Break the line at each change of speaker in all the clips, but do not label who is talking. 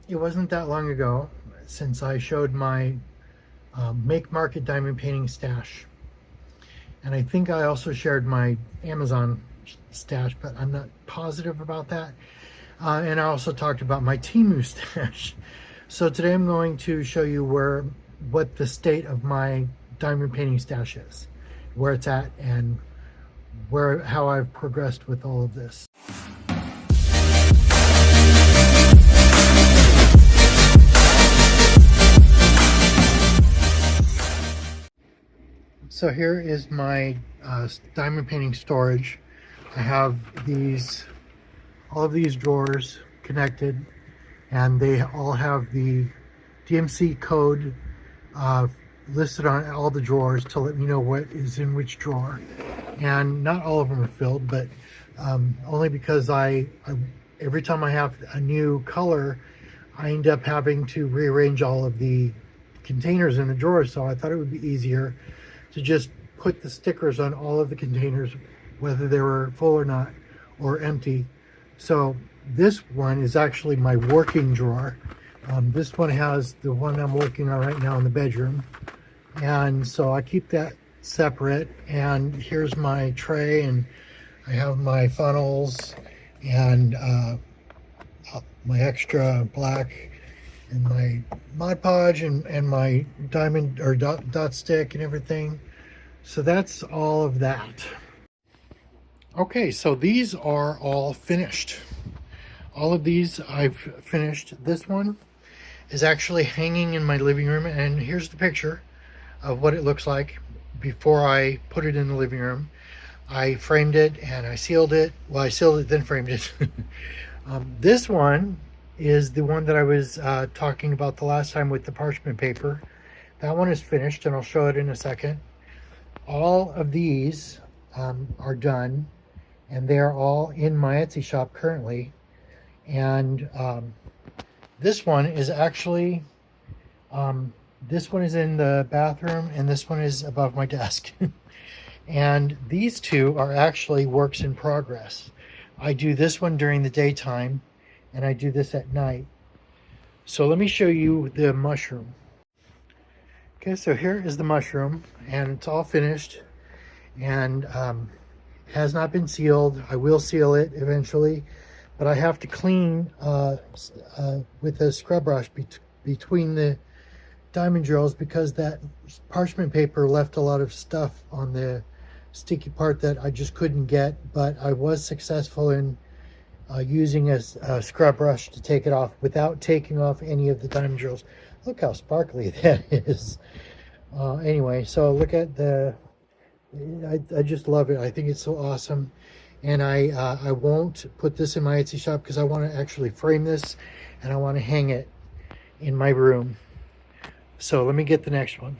it wasn't that long ago since I showed my Make Market diamond painting stash. And I think I also shared my Amazon stash, but I'm not positive about that. And I also talked about my Temu stash. So today I'm going to show you what the state of my diamond painting stash is, where it's at, and how I've progressed with all of this. So here is my diamond painting storage. I have all of these drawers connected, and they all have the DMC code listed on all the drawers to let me know what is in which drawer. And not all of them are filled, but only because every time I have a new color, I end up having to rearrange all of the containers in the drawers. So I thought it would be easier to just put the stickers on all of the containers, whether they were full or not, or empty. So this one is actually my working drawer. This one has the one I'm working on right now in the bedroom. And so I keep that separate. And here's my tray, and I have my funnels and my extra black and my Mod Podge and my diamond or dot stick and everything. So that's all of that. Okay, so these are all finished. All of these I've finished. This one is actually hanging in my living room, and here's the picture of what it looks like before I put it in the living room. I framed it and I sealed it. Well, I sealed it then framed it. This one is the one that I was talking about the last time with the parchment paper. That one is finished, and I'll show it in a second. All of these are done, and they're all in my Etsy shop currently. And this one is actually, this one is in the bathroom, and this one is above my desk. And these two are actually works in progress. I do this one during the daytime, and I do this at night. So let me show you the mushroom. Okay, so here is the mushroom, and it's all finished, and has not been sealed. I will seal it eventually, but I have to clean with a scrub brush between the diamond drills, because that parchment paper left a lot of stuff on the sticky part that I just couldn't get, but I was successful in using a scrub brush to take it off without taking off any of the diamond drills. Look how sparkly that is. Anyway, so look at I just love it. I think it's so awesome. And I won't put this in my Etsy shop because I want to actually frame this, and I want to hang it in my room. So let me get the next one.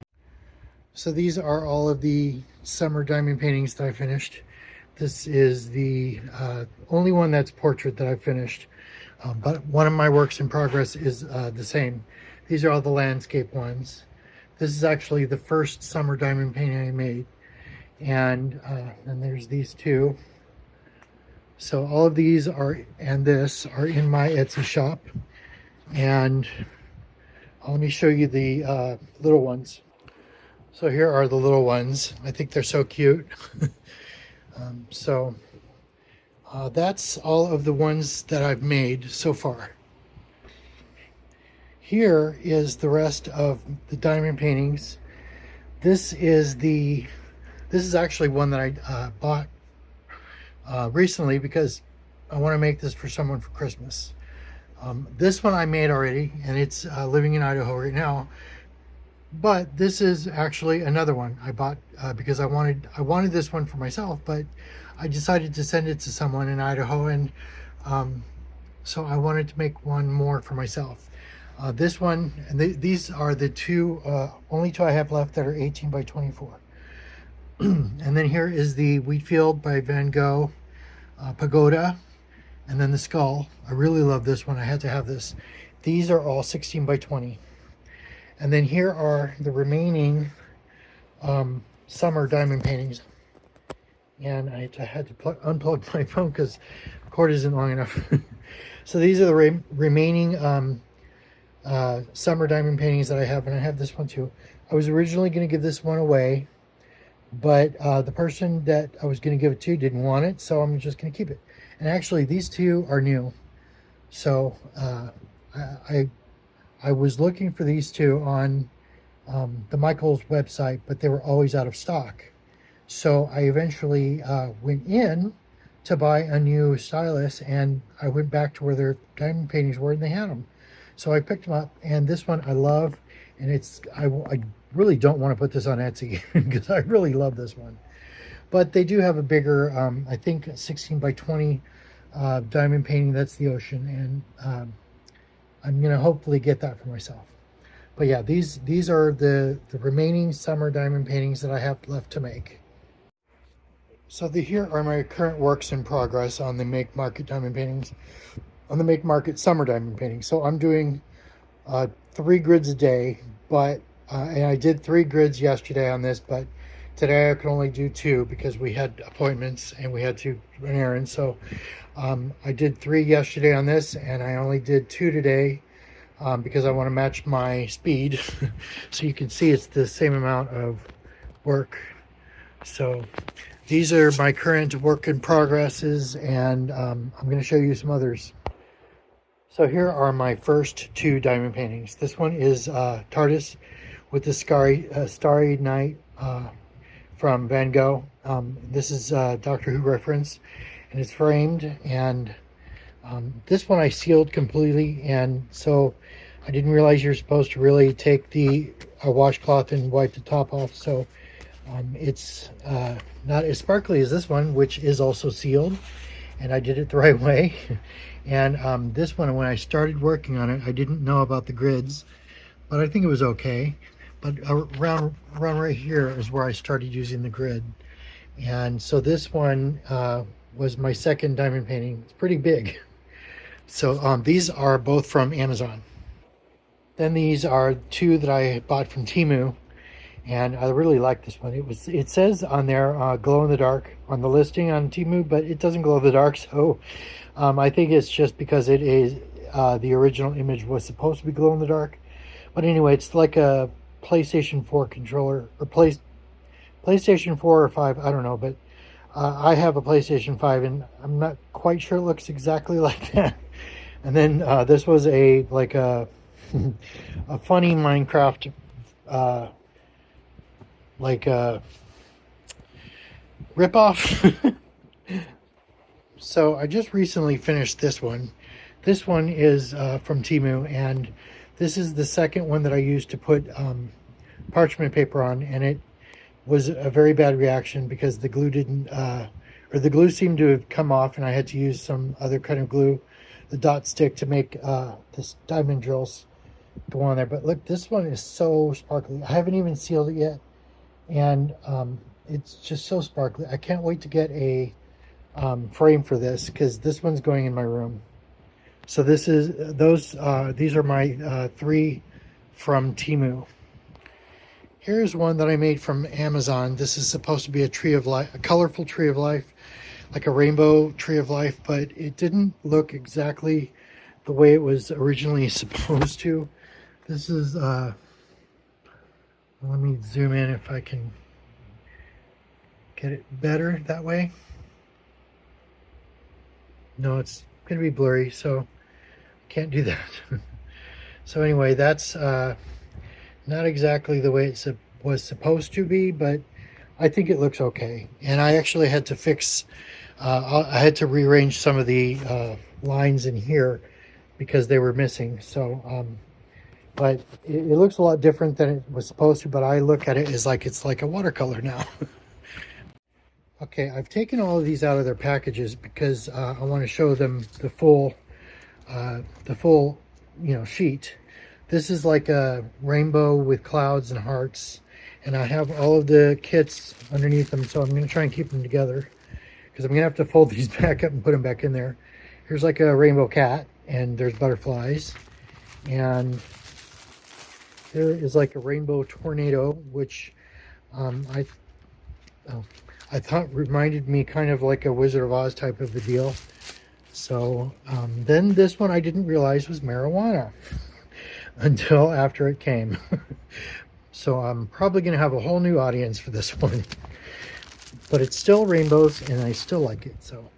So these are all of the summer diamond paintings that I finished. This is the only one that's portrait that I finished. But one of my works in progress is the same. These are all the landscape ones. This is actually the first summer diamond painting I made. And there's these two. So all of these and this are in my Etsy shop. And let me show you the little ones. So here are the little ones. I think they're so cute. That's all of the ones that I've made so far. Here is the rest of the diamond paintings. This is actually one that I bought recently because I want to make this for someone for Christmas. This one I made already, and it's living in Idaho right now. But this is actually another one I bought because I wanted this one for myself, but I decided to send it to someone in Idaho, and so I wanted to make one more for myself. This one, and these are the only two I have left that are 18 by 24. And then here is the Wheatfield by Van Gogh pagoda, and then the skull. I really love this one. I had to have this. These are all 16 by 20. And then here are the remaining summer diamond paintings. And I had to unplug my phone because the cord isn't long enough. So these are the remaining summer diamond paintings that I have, and I have this one too. I was originally going to give this one away, but the person that I was going to give it to didn't want it, so I'm just going to keep it. And actually, these two are new. So I was looking for these two on the Michaels website, but they were always out of stock. So I eventually went in to buy a new stylus, and I went back to where their diamond paintings were, and they had them. So I picked them up, and this one I love, and I really don't want to put this on Etsy because I really love this one. But they do have a bigger, I think 16 by 20 diamond painting. That's the ocean, and I'm gonna hopefully get that for myself. But yeah, these are the remaining summer diamond paintings that I have left to make. So here are my current works in progress on the Make Market diamond paintings, on the Make Market summer diamond paintings. So I'm doing 3 grids a day, but and I did 3 grids yesterday on this, but today I could only do 2 because we had appointments and we had to run errands. So I did 3 yesterday on this, and I only did 2 today because I want to match my speed. So you can see it's the same amount of work. So these are my current work in progresses, and I'm going to show you some others. So here are my first 2 diamond paintings. This one is TARDIS with the Starry Night from Van Gogh. This is Doctor Who reference, and it's framed, and this one I sealed completely, and so I didn't realize you're supposed to really take a washcloth and wipe the top off. So it's not as sparkly as this one, which is also sealed, and I did it the right way. And this one, when I started working on it, I didn't know about the grids, but I think it was okay. But around right here is where I started using the grid. And so this one was my second diamond painting. It's pretty big. So these are both from Amazon. Then these are 2 that I bought from Temu, and I really like this one. It says on there glow in the dark on the listing on Temu, but it doesn't glow in the dark. So I think it's just because it is the original image was supposed to be glow in the dark. But anyway, it's like a PlayStation 4 controller, or PlayStation 4 or 5, I don't know, but I have a PlayStation 5, and I'm not quite sure it looks exactly like that. And then this was a funny Minecraft ripoff. So I just recently finished this one. This one is from Temu, and this is the second one that I used to put parchment paper on, and it was a very bad reaction because the glue didn't, or the glue seemed to have come off, and I had to use some other kind of glue, the dot stick, to make this diamond drills go on there. But look, this one is so sparkly. I haven't even sealed it yet, and it's just so sparkly. I can't wait to get a frame for this, because this one's going in my room. So these are my 3 from Temu. Here's one that I made from Amazon. This is supposed to be a tree of life, a colorful tree of life, like a rainbow tree of life, but it didn't look exactly the way it was originally supposed to. This is, let me zoom in if I can get it better that way. No, it's going to be blurry, so can't do that. So anyway, that's not exactly the way it was supposed to be, but I think it looks okay. And I actually had to fix, I had to rearrange some of the lines in here because they were missing. So, but it looks a lot different than it was supposed to, but I look at it as like it's like a watercolor now. Okay, I've taken all of these out of their packages because I want to show them the full, sheet. This is like a rainbow with clouds and hearts, and I have all of the kits underneath them, so I'm going to try and keep them together because I'm going to have to fold these back up and put them back in there. Here's like a rainbow cat, and there's butterflies, and there is like a rainbow tornado, which I thought reminded me kind of like a Wizard of Oz type of a deal. So then this one I didn't realize was marijuana. until after it came. So I'm probably going to have a whole new audience for this one. But it's still rainbows, and I still like it. So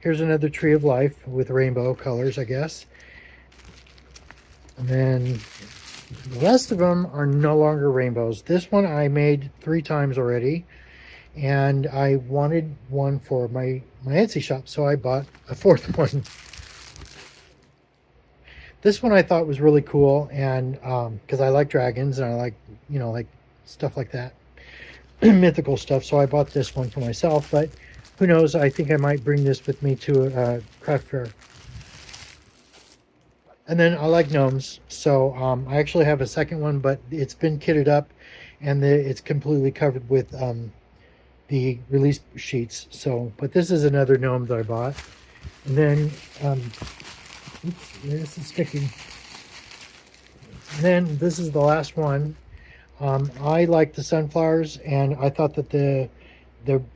here's another tree of life with rainbow colors, I guess. And then the rest of them are no longer rainbows. This one I made 3 times already, and I wanted one for my Etsy shop, so I bought a 4th one. This one I thought was really cool, and because I like dragons and I like, you know, like stuff like that, mythical stuff. So I bought this one for myself, but who knows? I think I might bring this with me to a craft fair. And then I like gnomes, so I actually have a second one, but it's been kitted up, and it's completely covered with the release sheets. So, but this is another gnome that I bought. And then, oops, this is sticking. And then this is the last one. I like the sunflowers, and I thought that the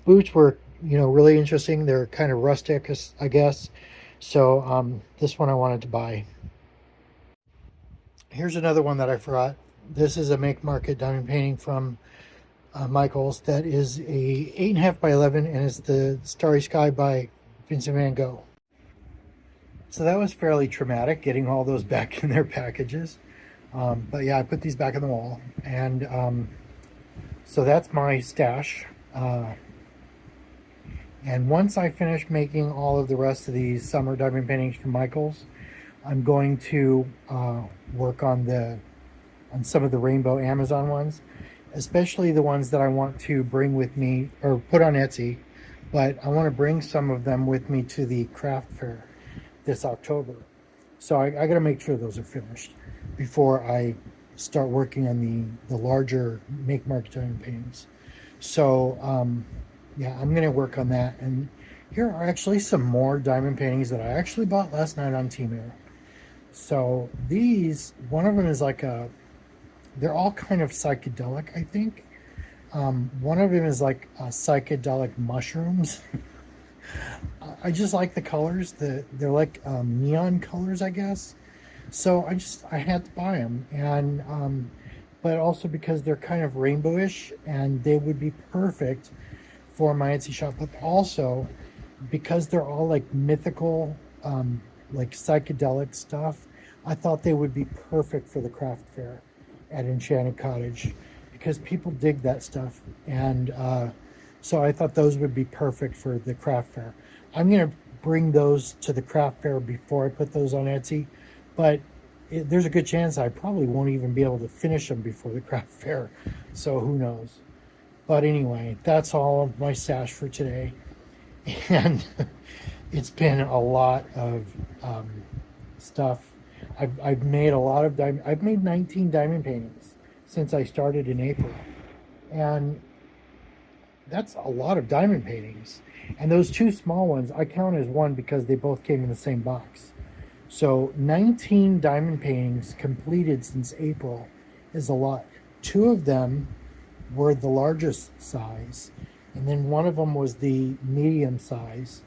boots were, you know, really interesting. They're kind of rustic, I guess. So this one I wanted to buy. Here's another one that I forgot. This is a Make Market diamond painting from Michaels. That is a 8.5 by 11, and it's the Starry Sky by Vincent van Gogh. So that was fairly traumatic, getting all those back in their packages. But yeah, I put these back on the wall, and so that's my stash. And once I finish making all of the rest of these summer diamond paintings from Michaels, I'm going to work on some of the rainbow Amazon ones, especially the ones that I want to bring with me or put on Etsy. But I want to bring some of them with me to the craft fair this October. So I got to make sure those are finished before I start working on the larger Make Market diamond paintings. So yeah, I'm going to work on that. And here are actually some more diamond paintings that I actually bought last night on Temu. So these, one of them is like they're all kind of psychedelic, I think. One of them is like psychedelic mushrooms. I just like the colors. They're like neon colors, I guess. So I had to buy them, and but also because they're kind of rainbowish, and they would be perfect for my Etsy shop. But also because they're all like mythical, like psychedelic stuff, I thought they would be perfect for the craft fair at Enchanted Cottage, because people dig that stuff, and so I thought those would be perfect for the craft fair. I'm going to bring those to the craft fair before I put those on Etsy, but there's a good chance I probably won't even be able to finish them before the craft fair, so who knows. But anyway, that's all of my stash for today, and it's been a lot of stuff. I've made a lot of I've made 19 diamond paintings since I started in April, and that's a lot of diamond paintings. And those 2 small ones I count as one because they both came in the same box. So 19 diamond paintings completed since April is a lot. 2 of them were the largest size, and then one of them was the medium size.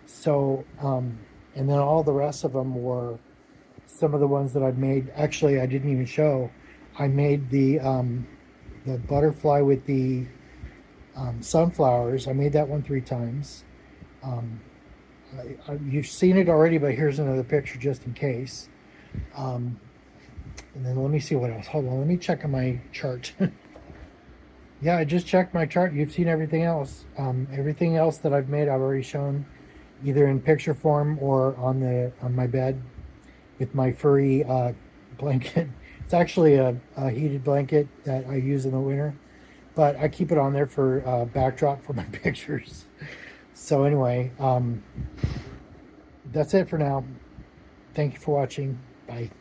So and then all the rest of them were some of the ones that I've made. Actually, I didn't even show. I made the butterfly with the sunflowers. I made that one 3 times. You've seen it already, but here's another picture just in case. And then let me see what else. Hold on, let me check on my chart. Yeah, I just checked my chart. You've seen everything else. Everything else that I've made, I've already shown, either in picture form or on my bed with my furry blanket. It's actually a heated blanket that I use in the winter, but I keep it on there for backdrop for my pictures. So anyway, that's it for now. Thank you for watching. Bye.